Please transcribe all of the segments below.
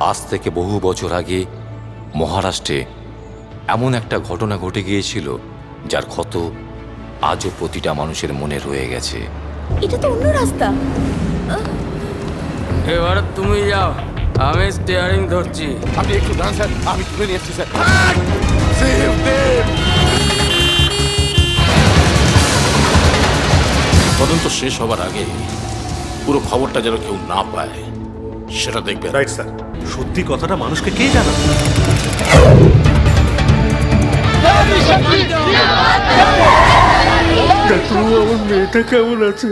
আজ থেকে বহু বছর আগে মহারাষ্ট্রে এমন একটা ঘটনা ঘটে গিয়েছিল যার ক্ষত আজও প্রতিটা মানুষের মনে রয়ে গেছে। এটা তো অন্য রাস্তা। এবার তুমি যাও, আমি স্টিয়ারিং ধরছি। আপনি একটু দাঁড়ান স্যার, আমি তুলে নিয়ে এসছি স্যার। তদন্ত শেষ হবার আগে পুরো খবরটা যেন কেউ না পায় সেটা দেখবেন। Right sir. সত্যি কথাটা মানুষকে কে জানাবে? আমার মেয়েটা কেমন আছে?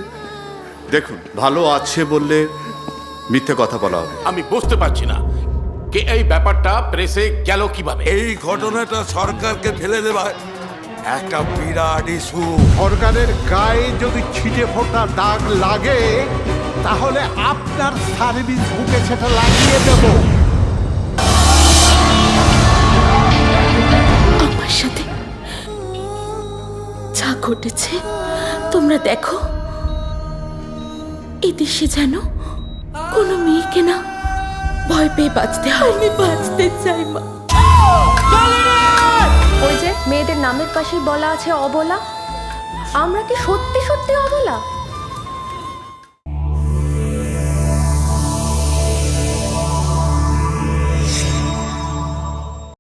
দেখুন, ভালো আছে বললে মিথ্যে কথা বলা হবে। আমি বুঝতে পারছি না কে এই ব্যাপারটা প্রেসে গেল কিভাবে। এই ঘটনাটা সরকারকে ফেলে দেওয়ায় একটা বিরাট ইস্যু। সরকারের গায়ে যদি ছিটে ফোটা দাগ লাগে তাহলে আপনার সার্ভিস বুকে সেটা লাগিয়ে দেব। আমার সাথে যা ঘটেছে তোমরা দেখো, এই দেশে যেন কোনো মেয়েকে না ভয় পেয়ে বাঁচতে হয়। আমি বাঁচতে চাই মা। ওই যে মেয়েদের নামের পাশেই বলা আছে অবলা, আমরা কি সত্যি সত্যি অবলা?